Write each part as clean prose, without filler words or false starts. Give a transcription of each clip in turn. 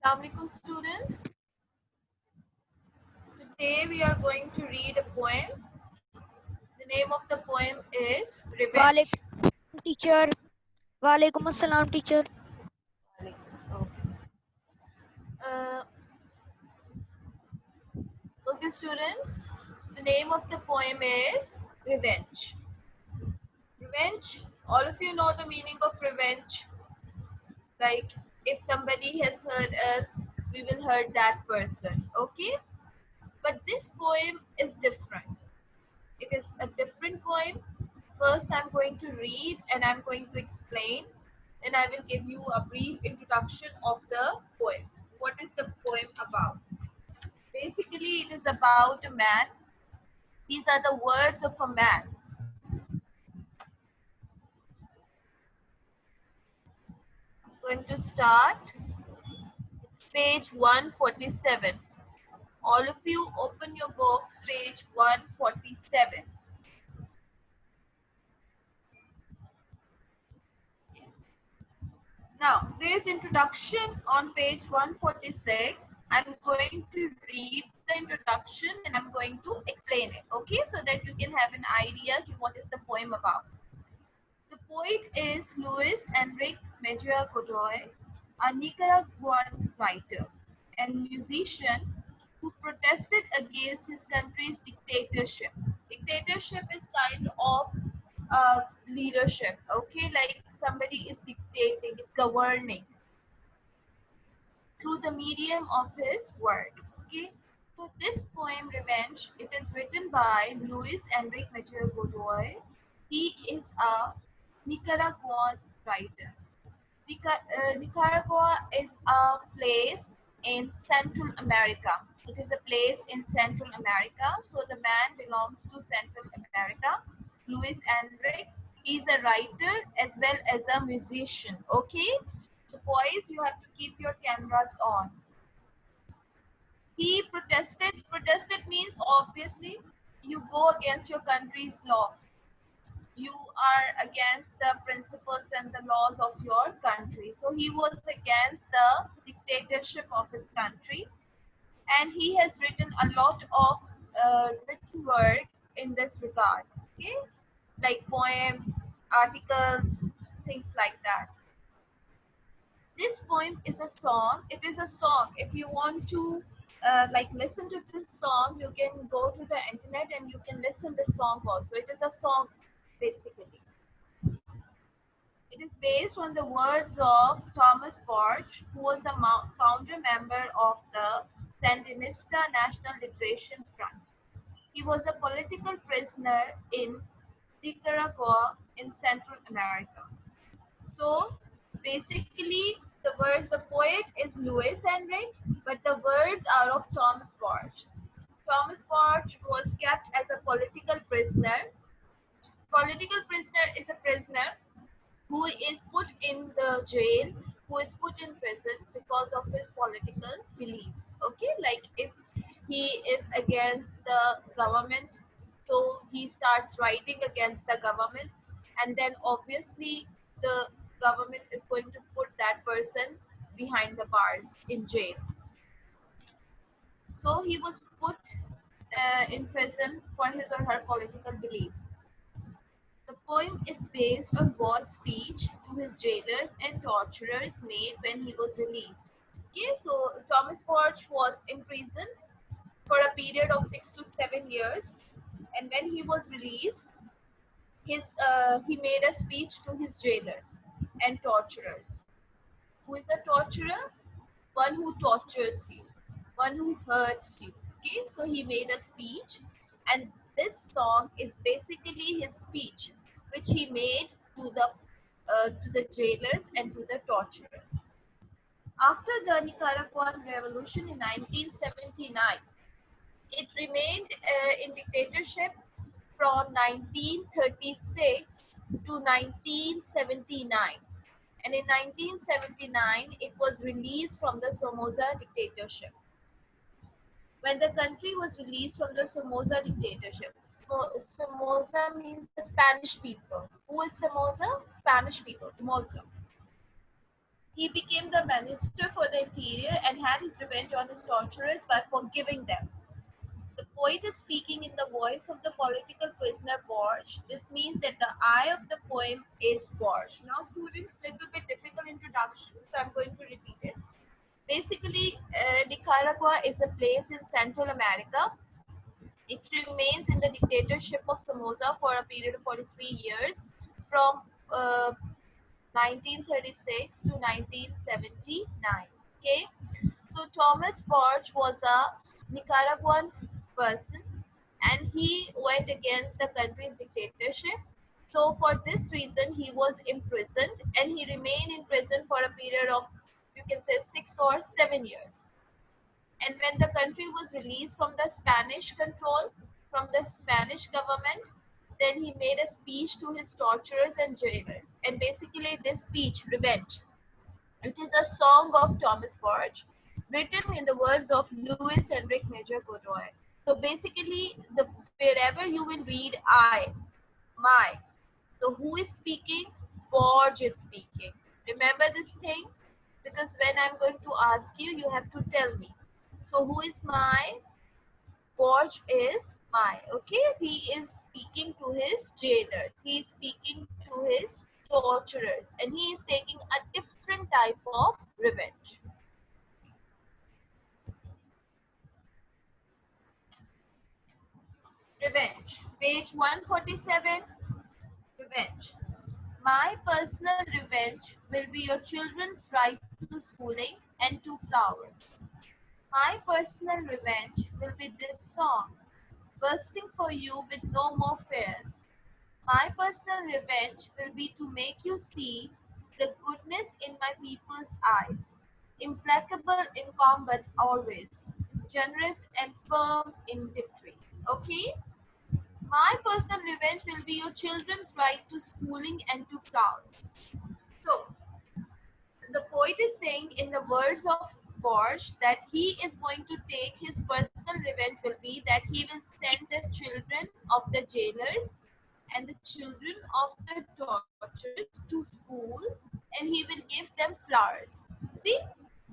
Assalamualaikum students. Today we are going to read a poem. The name of the poem is Revenge. Walaikum teacher. Walaikum assalam teacher. Okay. Uh, okay students, the name of the poem is Revenge. Revenge, all of you know the meaning of revenge. Like if somebody has hurt us, we will hurt that person, okay? But this poem is different. It is a different poem. First, I'm going to read and I'm going to explain. Then I will give you a brief introduction of the poem. What is the poem about? Basically, it is about a man. These are the words of a man. I'm going to start. It's page 147. All of you open your books, page 147. Now, there is introduction on page 146. I'm going to read the introduction and I'm going to explain it, okay? So that you can have an idea of what is the poem about. The poet is Luis Enrique Mejia Godoy, a Nicaraguan writer and musician who protested against his country's dictatorship. Dictatorship is kind of leadership, okay? Like somebody is dictating, is governing through the medium of his work, okay? So this poem, Revenge, it is written by Luis Enrique Mejia Godoy. He is a Nicaraguan writer. Nicaragua is a place in Central America. It is a place in Central America. So the man belongs to Central America. Luis Enrique. He's a writer as well as a musician. Okay? So boys, you have to keep your cameras on. He protested. Protested means obviously you go against your country's law. You are against the principles and the laws of your country. So he was against the dictatorship of his country, and he has written a lot of written work in this regard. Okay, like poems, articles, things like that. This poem is a song. It is a song. If you want to like listen to this song, you can go to the internet and you can listen the song also. It is a song basically. It is based on the words of Thomas Porch, who was a founder member of the Sandinista National Liberation Front. He was a political prisoner in Nicaragua in Central America. So basically, the poet is Luis Enrique, but the words are of Thomas Porch. Thomas Porch was kept as a political prisoner. Political prisoner is a prisoner who is put in the jail, who is put in prison because of his political beliefs. Okay, like if he is against the government, so he starts writing against the government, and then obviously the government is going to put that person behind the bars in jail. So he was put in prison for his or her political beliefs. The poem is based on God's speech to his jailers and torturers made when he was released. Okay, so Thomas Porch was imprisoned for a period of 6 to 7 years, and when he was released, he made a speech to his jailers and torturers. Who is a torturer? One who tortures you, one who hurts you. Okay, so he made a speech, and this song is basically his speech, which he made to the jailers and to the torturers. After the Nicaraguan Revolution in 1979, it remained in dictatorship from 1936 to 1979. And in 1979, it was released from the Somoza dictatorship. When the country was released from the Somoza dictatorship, Somoza means the Spanish people. Who is Somoza? Spanish people, Somoza. He became the minister for the interior and had his revenge on his torturers by forgiving them. The poet is speaking in the voice of the political prisoner Borges. This means that the I of the poem is Borges. Now, students, little bit difficult introduction, so I'm going to repeat it. Basically, Nicaragua is a place in Central America. It remains in the dictatorship of Somoza for a period of 43 years, from 1936 to 1979. Okay, so Thomas Porch was a Nicaraguan person and he went against the country's dictatorship. So, for this reason, he was imprisoned and he remained in prison for a period of, you can say, 6 or 7 years. And when the country was released from the Spanish control, from the Spanish government, then he made a speech to his torturers and jailers. And basically, this speech, Revenge, it is a song of Thomas Porch, written in the words of Louis Henrik Major Godoy. So basically, wherever you will read I, my, so who is speaking? Porch is speaking. Remember this thing? Because when I'm going to ask you, you have to tell me. So who is my? Porch is my. Okay, he is speaking to his jailers. He is speaking to his torturers, and he is taking a different type of revenge. Revenge. Page 147. Revenge. My personal revenge will be your children's right to schooling and to flowers. My personal revenge will be this song, bursting for you with no more fears. My personal revenge will be to make you see the goodness in my people's eyes, implacable in combat always, generous and firm in victory. Okay? My personal revenge will be your children's right to schooling and to flowers. So, the poet is saying in the words of Borges that he is going to take his personal revenge will be that he will send the children of the jailers and the children of the torturers to school and he will give them flowers. See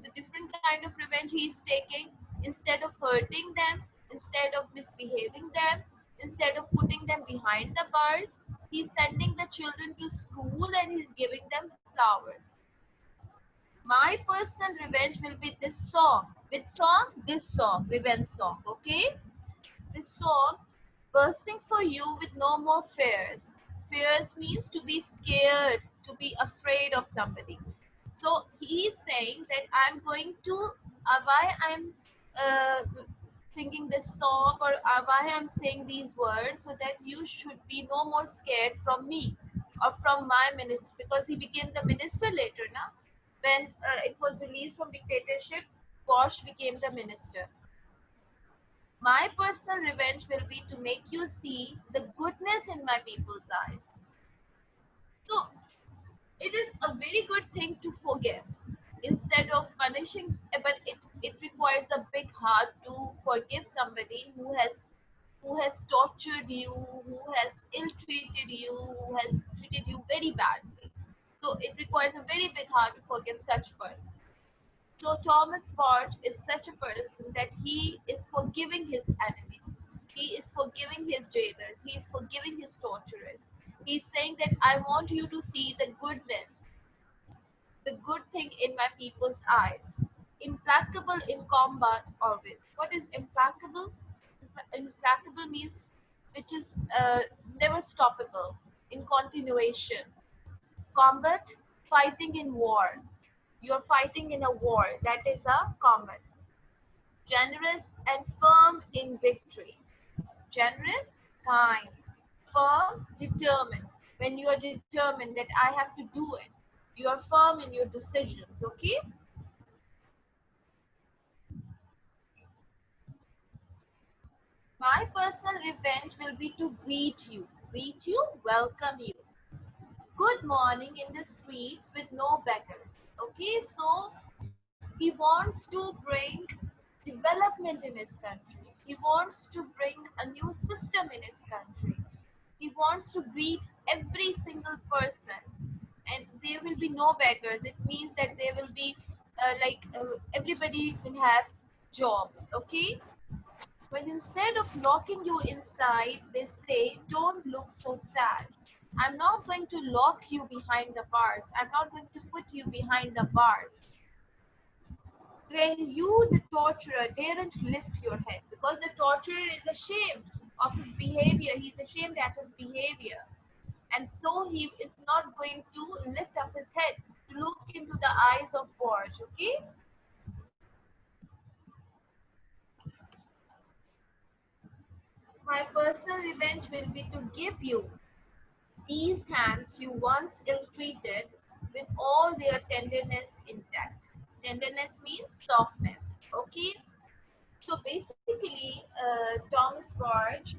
the different kind of revenge he is taking. Instead of hurting them, instead of misbehaving them, instead of putting them behind the bars, he's sending the children to school and he's giving them flowers. My personal revenge will be this song. Which song? This song, revenge song. Okay? This song, bursting for you with no more fears. Fears means to be scared, to be afraid of somebody. So he is saying that I'm going to, why I'm uh, singing this song or why I'm saying these words so that you should be no more scared from me or from my minister because he became the minister later now. When it was released from dictatorship, Bosch became the minister. My personal revenge will be to make you see the goodness in my people's eyes. So it is a very good thing to forgive instead of punishing, but it requires a big heart to forgive somebody who has tortured you, who has ill-treated you, who has treated you very badly. So it requires a very big heart to forgive such person. So Thomas Porch is such a person that he is forgiving his enemies. He is forgiving his jailers. He is forgiving his torturers. He's saying that I want you to see the goodness, the good thing in my people's eyes. Implacable in combat always. What is implacable? Implacable means which is never stoppable, in continuation. Combat, fighting in war. You're fighting in a war. That is a combat. Generous and firm in victory. Generous, kind. Firm, determined. When you are determined that I have to do it, you are firm in your decisions. Okay? My personal revenge will be to greet you. Greet you, welcome you. Good morning in the streets with no beggars. Okay, so he wants to bring development in his country. He wants to bring a new system in his country. He wants to greet every single person. And there will be no beggars. It means that there will be everybody will have jobs. Okay, but instead of locking you inside, they say, "Don't look so sad. I'm not going to lock you behind the bars. I'm not going to put you behind the bars." When you, the torturer, daren't lift your head because the torturer is ashamed of his behavior. He's ashamed at his behavior. And so he is not going to lift up his head to look into the eyes of Borg. Okay? My personal revenge will be to give you these hands you once ill-treated with all their tenderness intact. Tenderness means softness. Okay? So basically, Thomas Borge,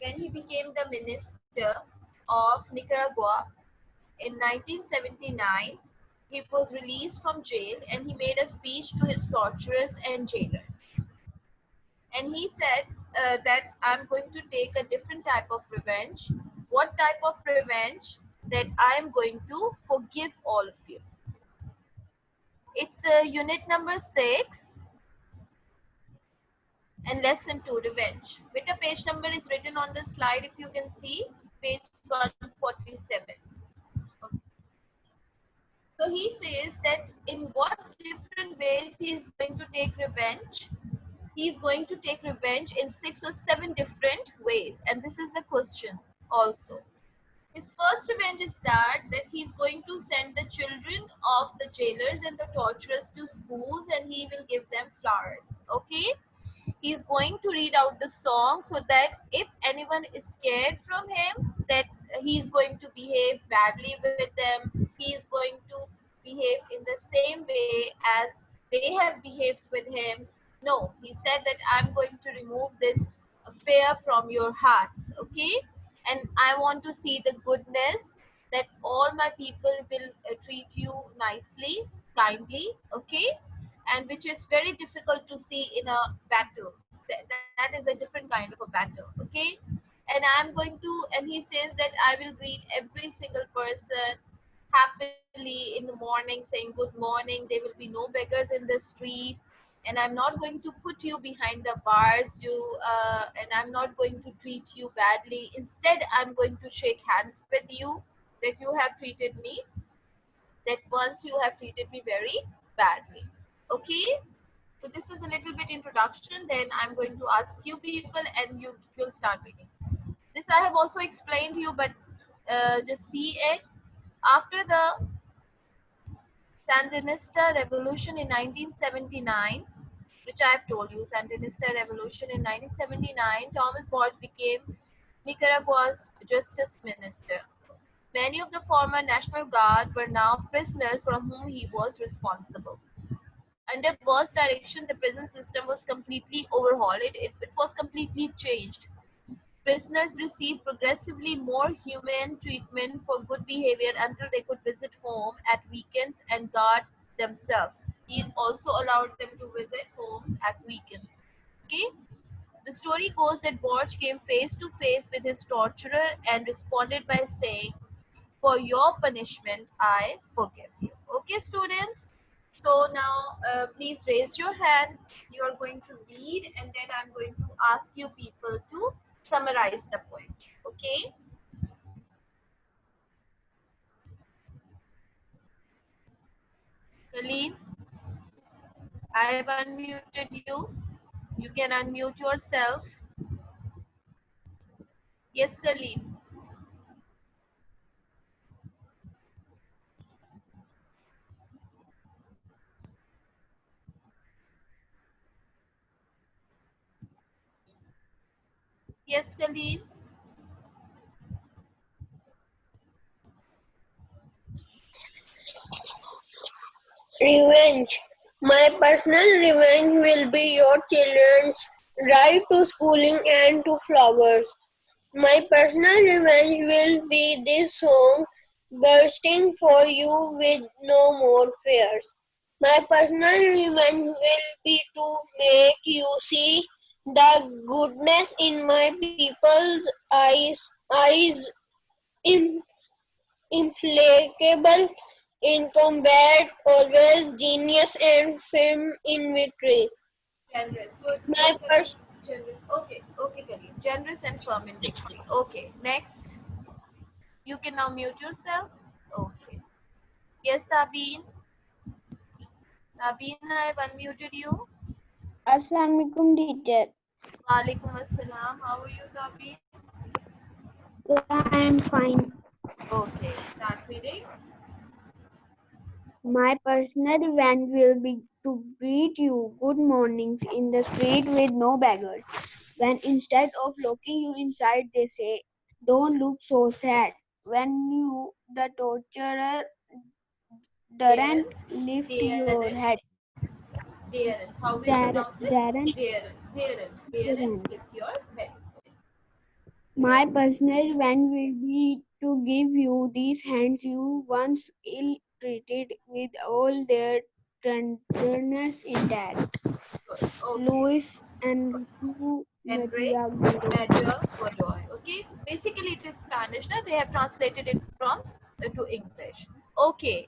when he became the minister of Nicaragua in 1979, he was released from jail and he made a speech to his torturers and jailers. And he said that I'm going to take a different type of revenge. What type of revenge? That I am going to forgive all of you. It's unit number 6 and lesson 2, revenge. Beta page number is written on the slide if you can see, page 147. So he says that in what different ways he is going to take revenge. He is going to take revenge in 6 or 7 different ways, and this is the question also. His first revenge is that he's going to send the children of the jailers and the torturers to schools and he will give them flowers. Okay? He's going to read out the song so that if anyone is scared from him, that he's going to behave badly with them. He is going to behave in the same way as they have behaved with him. No, he said that I'm going to remove this fear from your hearts. Okay, and I want to see the goodness, that all my people will treat you nicely, kindly. Okay, and which is very difficult to see in a battle. That is a different kind of a battle. Okay, and I'm going to, and he says that I will greet every single person happily in the morning, saying good morning. There will be no beggars in the street, and I'm not going to put you behind the bars. And I'm not going to treat you badly. Instead, I'm going to shake hands with you, that you have treated me, that once you have treated me very badly. Okay, so this is a little bit introduction. Then I'm going to ask you people, and you will start reading. This I have also explained to you, but just see it. After the Sandinista Revolution in 1979, which I have told you, Sandinista Revolution in 1979, Thomas Bot became Nicaragua's justice minister. Many of the former National Guard were now prisoners from whom he was responsible. Under Boss direction, the prison system was completely overhauled. It was completely changed. Prisoners received progressively more humane treatment for good behavior until they could visit home at weekends and guard themselves. He also allowed them to visit homes at weekends. Okay? The story goes that Borch came face to face with his torturer and responded by saying, "For your punishment, I forgive you." Okay, students? So now, please raise your hand. You are going to read, and then I'm going to ask you people to summarize the poem. Okay? Khalid, I have unmuted you. You can unmute yourself. Yes, Khalid. Yes, Khalid. Revenge. My personal revenge will be your children's right to schooling and to flowers. My personal revenge will be this song bursting for you with no more fears. My personal revenge will be to make you see the goodness in my people's eyes, im- implacable In combat, always genius and firm in victory. Generous. Good. My Good, Kareem. pers- Generous. Okay. Okay, Kareem. Generous and firm in victory. Okay. Next. You can now mute yourself. Okay. Yes, Tabeen. Tabeen, I've unmuted you. Assalamualaikum teacher. Walaikum assalam. How are you, Tabeen? Yeah, I am fine. Okay. Start reading. My personal event will be to greet you good mornings in the street with no beggars. When instead of locking you inside they say, don't look so sad. When you, the torturer, daren't Daren't. lift your Daren't. head. Daren't. How we pronounce it? Daren't. Daren't. Daren't. Daren't. Daren't. Lift your head. My Yes. personal event will be to give you these hands you once ill-treated with all their tenderness intact. Good. Okay. Luis Enrique Enrique Maria Godoy. Major Godoy. Okay. Basically, it is Spanish. Now they have translated it from to English. Okay.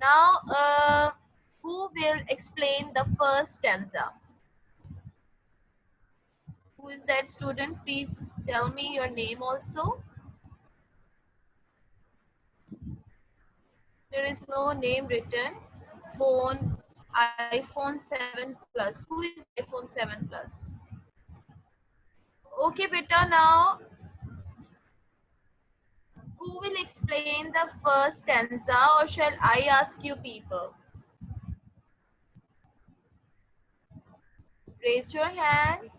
Now, who will explain the first stanza? Who is that student? Please tell me your name also. There is no name written. Phone, iPhone 7 Plus. Who is iPhone 7 Plus? Okay, beta, now who will explain the first stanza, or shall I ask you people? Raise your hand.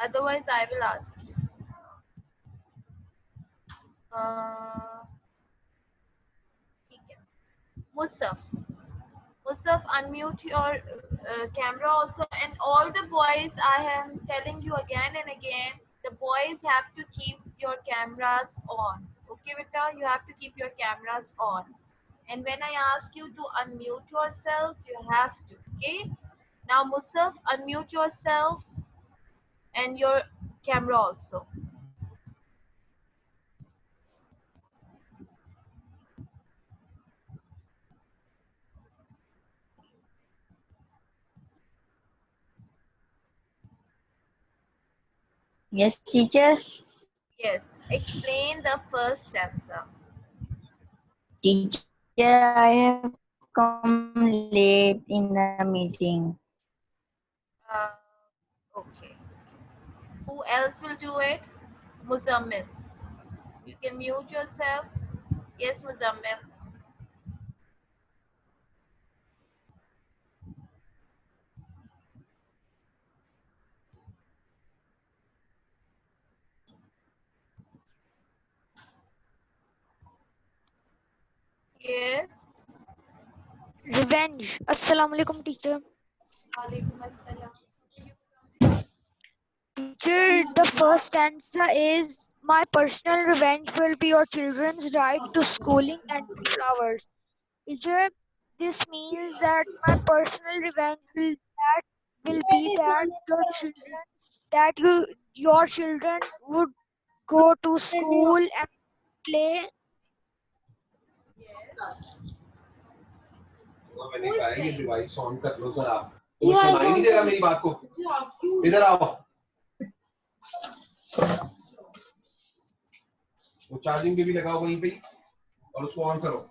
Otherwise, I will ask you. Uh, Musaf. Musaf, unmute your camera also. And all the boys, I am telling you again and again, the boys have to keep your cameras on. Okay, beta, you have to keep your cameras on. And when I ask you to unmute yourselves, you have to. Okay. Now, Musaf, unmute yourself and your camera also. Yes, teacher. Yes. Explain the first stanza. Teacher, I have come late in the meeting. Uh, okay. Who else will do it? Muzammil. You can mute yourself. Yes, Muzammil. Yes. Revenge. Assalamualaikum teacher. Walaikum assalam. How are you, Muzammil? Teacher, the first stanza is my personal revenge will be your children's right to schooling and to flowers. Teacher, this means that my personal revenge will be that your children would go to school and play. Yes. Who is saying? Device on कर लो sir आप तुम्हें सुनाई नहीं दे रहा मेरी बात को इधर आओ वो चार्जिंग के भी लगाओ वहीं पे और उसको ऑन करो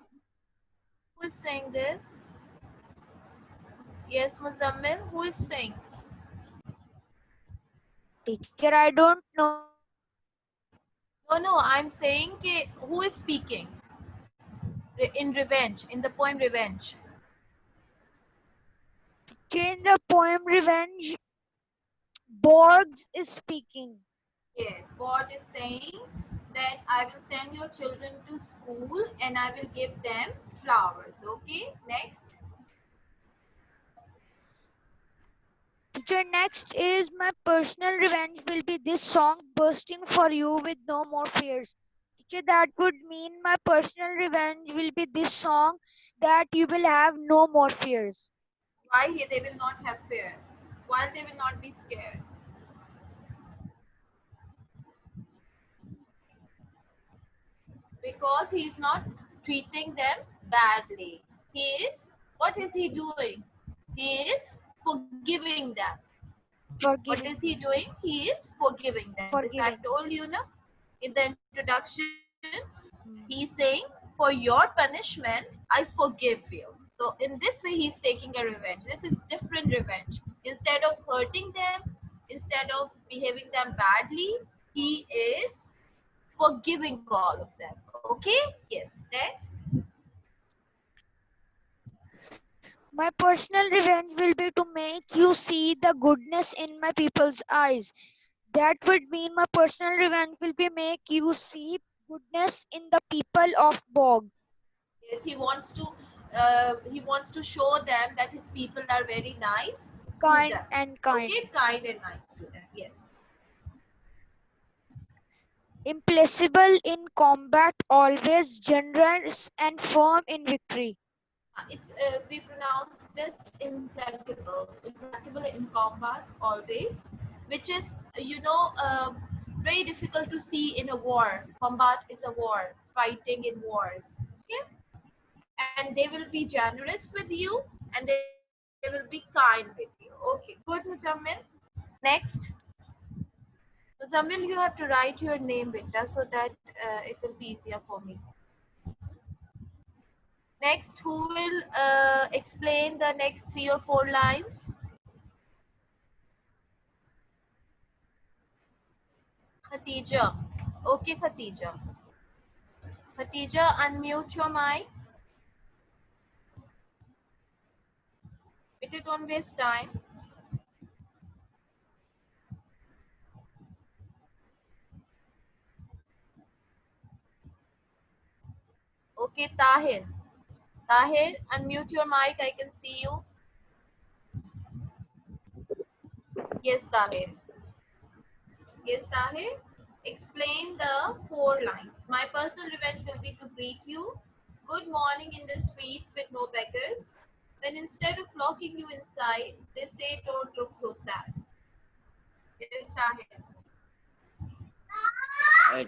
Who is saying this? Yes, Muzammil. Who is saying? Teacher, I don't know. No, I'm saying who is speaking in Revenge, in the poem Revenge. Teacher, in the poem Revenge, Borges is speaking. Yes, what is saying that I will send your children to school and I will give them flowers. Okay, next. Teacher, next is my personal revenge will be this song bursting for you with no more fears. Teacher, that would mean my personal revenge will be this song that you will have no more fears. Why they will not have fears? Why they will not be scared? Because he is not treating them badly. He is, what is he doing? He is forgiving them. What is he Forgiving them. doing? He is forgiving them. This I've Forgiving. told you now in the introduction. He's Hmm. saying, for your punishment, I forgive you. So in this way, he's taking a revenge. This is different revenge. Instead of hurting them, instead of behaving them badly, he is forgiving all of them. Okay? Yes. Next. My personal revenge will be to make you see the goodness in my people's eyes. That would mean my personal revenge will be make you see goodness in the people of Bog. Yes, he wants to show them that his people are very nice to Kind them. and kind. Okay, kind and nice to them. Yes. Implacable in combat, always generous and firm in victory. It's we pronounce it as implacable in combat always, which is very difficult to see in a war. Combat is a war, fighting in wars. Okay, and they will be generous with you, and they will be kind with you. Okay, good, Muzammil. Next, Muzammil, you have to write your name, Beta, so that it will be easier for me. Next, who will explain the next 3 or 4 lines? Khatija. Okay, Khatija. Khatija, unmute your mic. It don't waste time. Okay, Tahir. Tahir, unmute your mic. I can see you. Yes, Tahir. Yes, Tahir. Explain the 4 lines. My personal revenge will be to greet you. Good morning in the streets with no beggars. When instead of locking you inside, they say, don't look so sad. Yes, Tahir.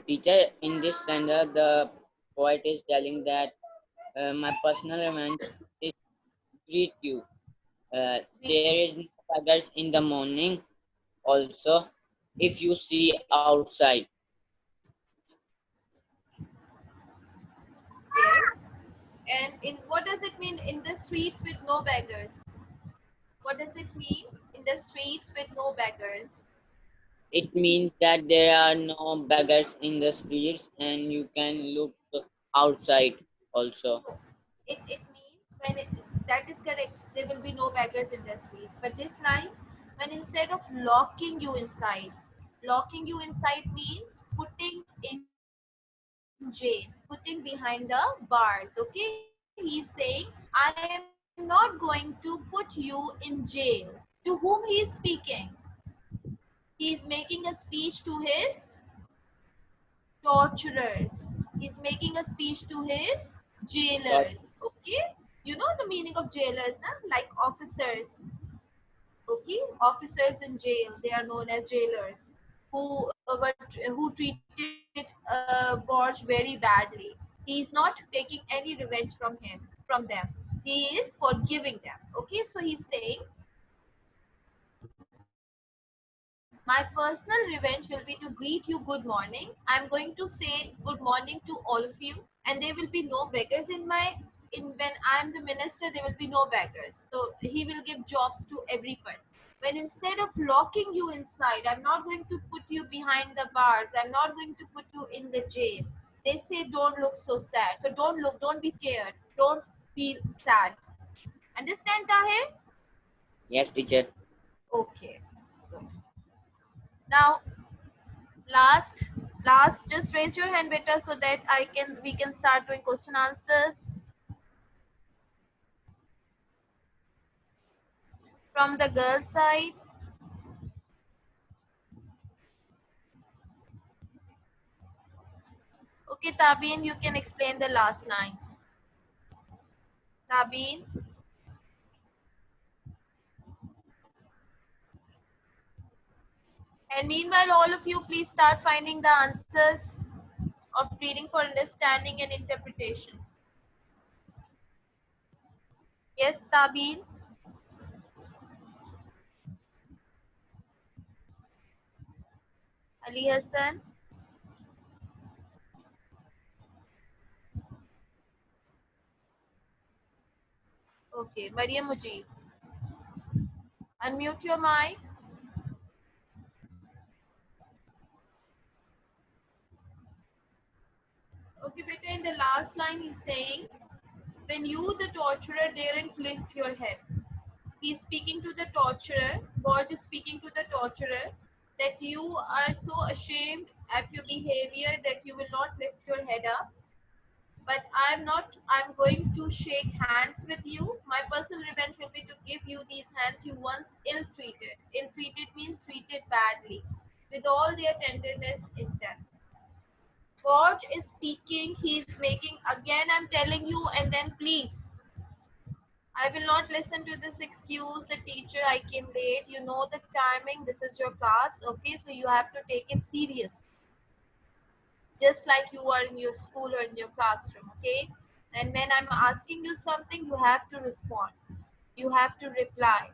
Teacher, in this stanza, the poet is telling that my personal revenge is greet you. There is no beggars in the morning. Also, if you see outside, Yes. And in what does it mean in the streets with no beggars? What does it mean in the streets with no beggars? it means that there are no beggars in the streets, and you can look outside also. No. It means when it that is correct, there will be no beggars in the streets. But this line, when instead of locking you inside means putting in jail, putting behind the bars. Okay, he's saying, I am not going to put you in jail. To whom he is speaking? He is making a speech to his torturers. He's making a speech to his jailers. But Okay, you know the meaning of jailers, na? Like officers. Okay, officers in jail, they are known as jailers, who treated Gorge very badly. He is not taking any revenge from them. He is forgiving them. Okay, so he's saying, my personal revenge will be to greet you good morning. I'm going to say good morning to all of you, and there will be no beggars in my in when I'm the minister. There will be no beggars. So he will give jobs to every person. When instead of locking you inside, I'm not going to put you behind the bars. I'm not going to put you in the jail. They say don't look so sad. So don't look. Don't be scared. Don't feel sad. Understand, Tahir? yes, teacher. Okay. Now last last just raise your hand better so that we can start doing question answers from the girls side. Okay, Tabeen, you can explain the last lines. Tabeen. And meanwhile, all of you please start finding the answers of reading for understanding and interpretation. Yes, Tabin. Ali Hassan. Okay, Mariam Mujib. Unmute your mic. Okay, beta, in the last line he's saying, when you, the torturer, daren't lift your head. He's speaking to the torturer. God is speaking to the torturer that you are so ashamed at your behavior that you will not lift your head up. But I'm not, I'm going to shake hands with you. My personal revenge will be to give you these hands you once ill treated. Ill treated means treated badly, with all their tenderness intact. George is speaking, he is making, again I'm telling you, and then please, I will not listen to this excuse, the teacher, I came late. You know the timing, this is your class, okay? So you have to take it serious, just like you are in your school or in your classroom, okay? And when I'm asking you something, you have to respond. You have to reply.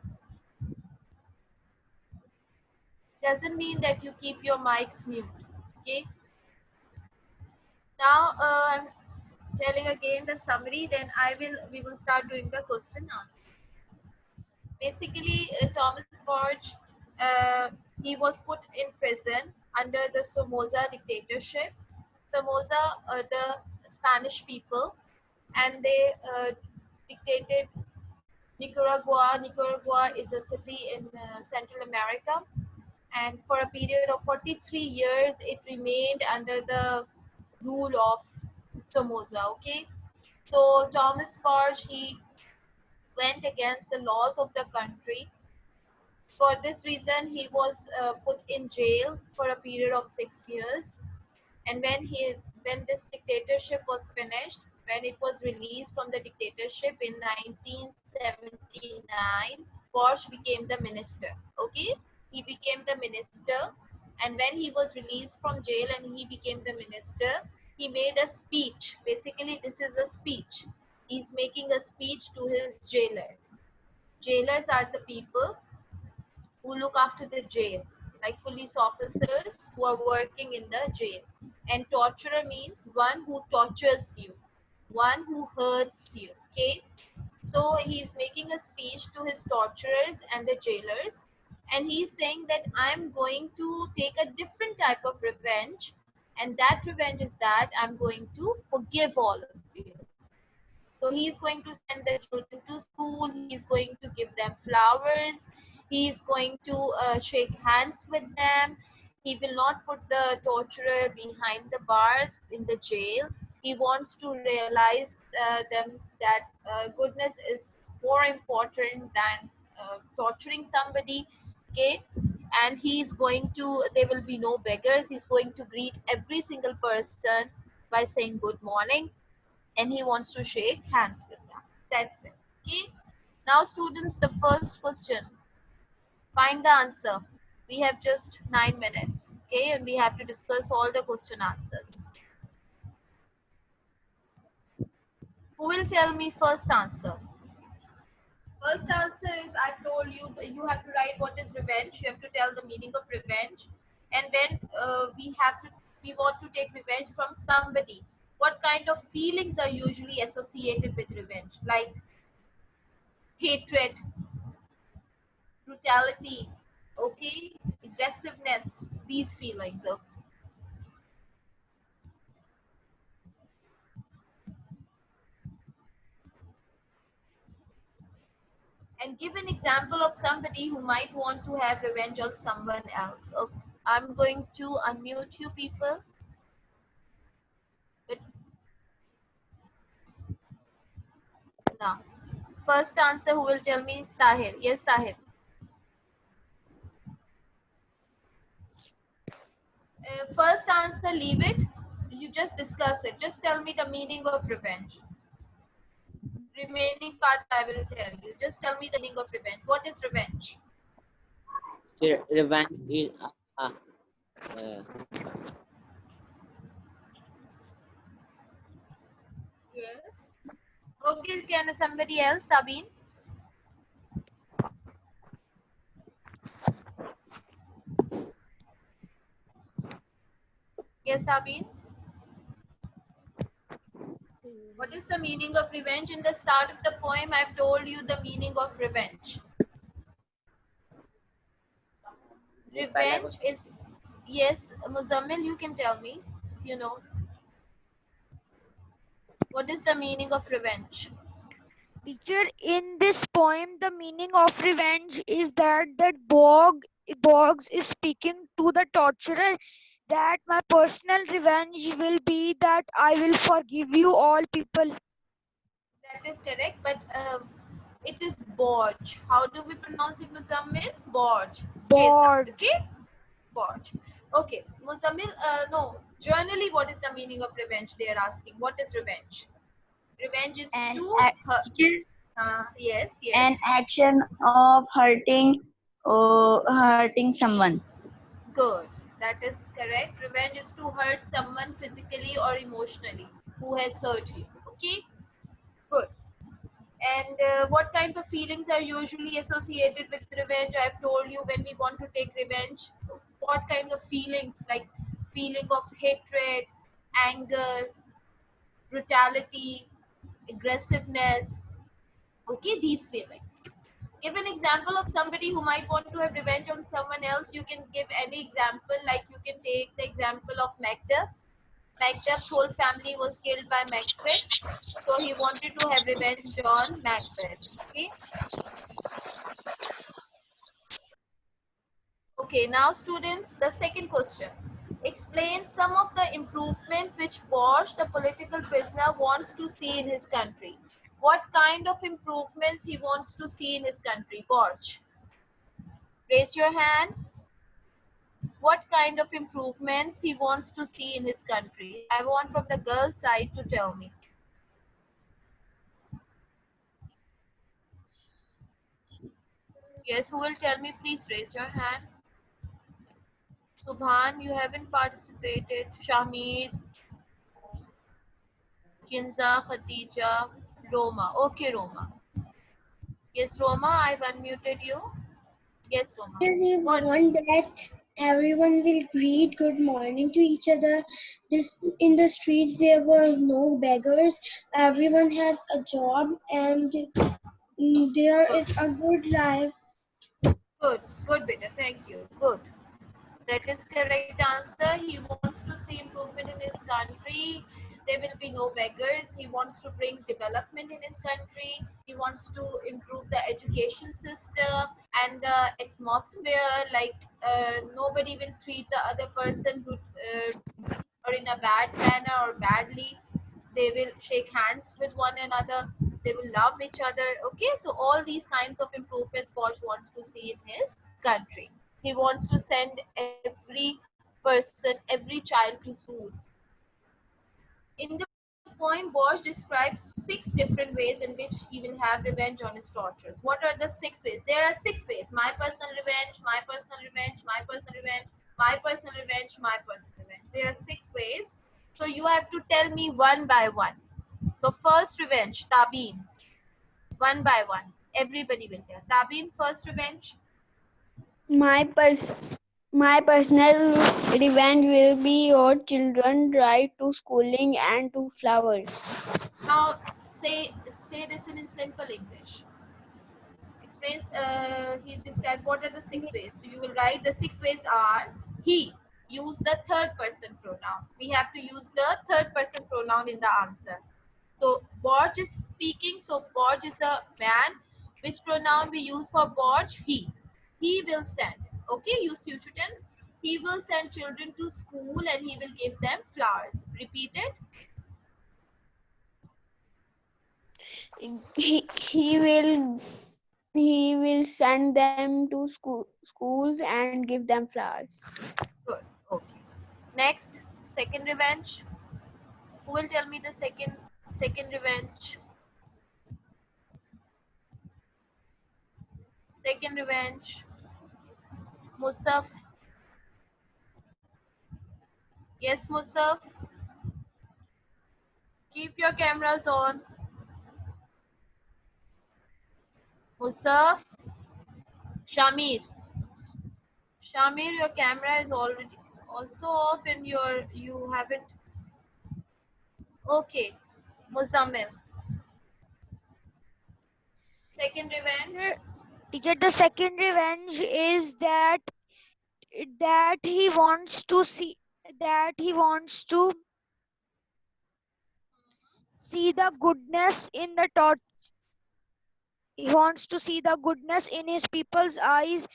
Doesn't mean that you keep your mics mute, okay? Now I'm telling again the summary, then we will start doing the question answer. Basically, Thomas Forge, he was put in prison under the Somoza dictatorship. Somoza, the Spanish people, and they dictated Nicaragua. Nicaragua is a city in Central America, and for a period of 43 years, it remained under the rule of Somoza. Okay, so Thomas Forge, he went against the laws of the country. For this reason, he was put in jail for a period of 6 years. And when this dictatorship was finished, when it was released from the dictatorship in 1979, Bosch became the minister. Okay, he became the minister, and when he was released from jail and he became the minister, he made a speech. Basically, this is a speech. He's making a speech to his jailers. Jailers are the people who look after the jail, like police officers who are working in the jail. And torturer means one who tortures you, one who hurts you. Okay, so he's making a speech to his torturers and the jailers, and he's saying that I'm going to take a different type of revenge, and that revenge is that I'm going to forgive all of you. So he's going to send the children to school. He's going to give them flowers. He's going to shake hands with them. He will not put the torturer behind the bars in the jail. He wants to realize them that goodness is more important than torturing somebody. Okay, and he's going to. There will be no beggars. He's going to greet every single person by saying good morning, and he wants to shake hands with them. That's it. Okay. Now, students, the first question. Find the answer. We have just 9 minutes. Okay, and we have to discuss all the question answers. Who will tell me first answer? First answer is I told you that you have to write what is revenge. You have to tell the meaning of revenge, and when we want to take revenge from somebody. What kind of feelings are usually associated with revenge? Like hatred, brutality, okay, aggressiveness, these feelings. Okay? And give an example of somebody who might want to have revenge on someone else. Okay. I'm going to unmute you people. But now, first answer, who will tell me? Tahir. Yes, Tahir. First answer, leave it. You just discuss it. Just tell me the meaning of revenge. Remaining part I will tell you. Just tell me the meaning of revenge. What is revenge? Revenge is uh, Yes. Okay, can somebody else, Tabin? Yes, Abin. What is the meaning of revenge? In the start of the poem, I've told you the meaning of revenge. ये पहला Revenge is, yes, Muzammil, you can tell me, you know, what is the meaning of revenge? Teacher, in this poem, the meaning of revenge is that Boggs is speaking to the torturer that my personal revenge will be that I will forgive you all people. That is correct, but it is Borge. How do we pronounce it, Muzammil? Borge. Jesa. Boggs. Okay? Borge. Okay, Muzammil, no. Generally, what is the meaning of revenge? They are asking. What is revenge? Revenge is An to hurt. teacher, Yes, an yes. action of hurting someone. Good. That is correct. Revenge is to hurt someone physically or emotionally who has hurt you. Okay? Good. And what kinds of feelings are usually associated with revenge? I've told you when we want to take revenge, what kinds of feelings, like feeling of hatred, anger, brutality, aggressiveness. Okay, these feelings. Give an example of somebody who might want to have revenge on someone else. You can give any example, like you can take the example of Macduff. Macduff's whole family was killed by Macbeth, so he wanted to have revenge on Macbeth. Okay. Okay, now students, the second question. Explain some of the improvements which Bosch, the political prisoner, wants to see in his country. What kind of improvements he wants to see in his country? Bosch, raise your hand. What kind of improvements he wants to see in his country? I want from the girls' side to tell me. Yes, who will tell me? Please raise your hand. Subhan, you haven't participated. Shamir, Kinza, Khatija, Roma. Okay, Roma. Yes, Roma, I've unmuted you. Yes, Roma. We What? want that everyone will greet good morning to each other. This in the streets there was no beggars. Everyone has a job and there Good. is a good life. Good. Good, beta. Thank you. Good. That is correct answer. He wants to see improvement in his country. There will be no beggars. He wants to bring development in his country. He wants to improve the education system and the atmosphere. Like nobody will treat the other person or in a bad manner or badly. They will shake hands with one another. They will love each other. Okay, so all these kinds of improvements Bosch wants to see in his country. He wants to send every person, every child to school. In the poem, Bosch describes 6 different ways in which he will have revenge on his torturers. What are the 6 ways? There are 6 ways: my personal revenge, my personal revenge, my personal revenge, my personal revenge, my personal revenge. There are 6 ways. So you have to tell me one by one. So, first revenge, Tabin. One by one. Everybody will tell. Tabin, first revenge. My my personal revenge will be your children right to schooling and to flowers. Now, say this in simple English. Explains, he describes what are the 6 ways. So you will write the 6 ways are he. Use the third person pronoun. We have to use the third person pronoun in the answer. So Borge is speaking. So Borge is a man. Which pronoun we use for Borge? He. He will send. Okay, use future tense. He will send children to school and he will give them flowers. Repeat it. He will send them to schools and give them flowers. Good. Okay. Next, second revenge. Who will tell me the second revenge? Second revenge. Musaf. Yes, Musaf. Keep your cameras on. Musaf. Shamir. Shamir, your camera is already also off and you haven't. Okay, Muzammil. Second revenge. Teacher, teacher, the second revenge is that he wants to see the goodness in the torch. He wants to see the goodness in his people's eyes.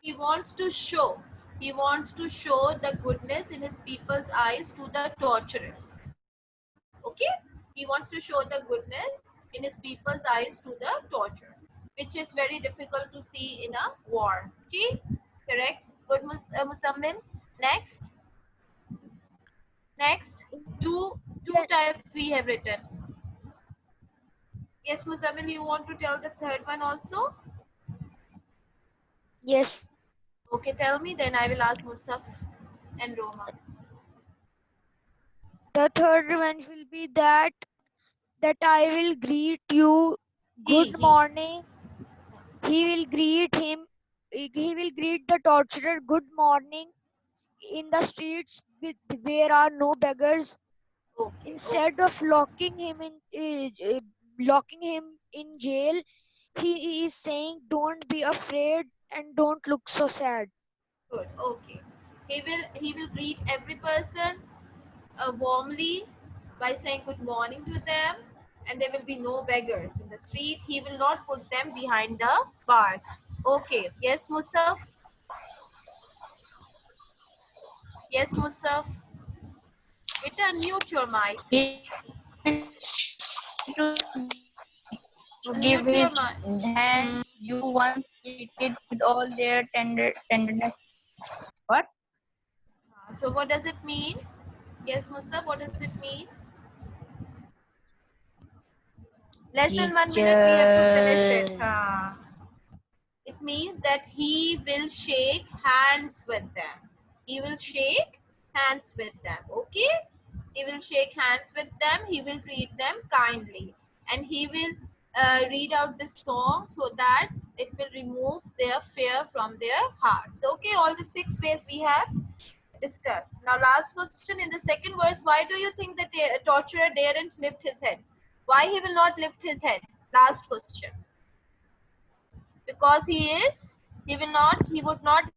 He wants to show. He wants to show the goodness in his people's eyes to the torturers. Okay? He wants to show the goodness in his people's eyes to the torturers, which is very difficult to see in a war. Okay? Correct? Good, Musammin. Next. Next. Two Then- types we have written. Yes, Musammin, you want to tell the third one also? yes, Okay, tell me, then I will ask Musaf and Roma. the third revenge will be that I will greet you good He. morning. He will greet him. He will greet the torturer good morning in the streets where are no beggars. Okay, Instead okay. of locking him in jail, he is saying, "Don't be afraid and don't look so sad." Good. Okay. He will greet every person warmly by saying good morning to them, and there will be no beggars in the street. He will not put them behind the bars. Okay. Yes, Musaf. Yes, Musaf. Beta, unmute your mic. He will try to give Unmute your his mic. hands you once treated with all their tenderness. What? So what does it mean? Yes, Musaf. What does it mean? Less than 1 minute. We have to finish it. Teacher. It means that he will shake hands with them. He will shake hands with them. Okay? He will shake hands with them. He will treat them kindly. And he will read out the song so that it will remove their fear from their hearts. Okay? All the 6 ways we have discussed. Now, last question in the second verse. Why do you think the torturer daren't lift his head? Why he will not lift his head? Last question. Because he would not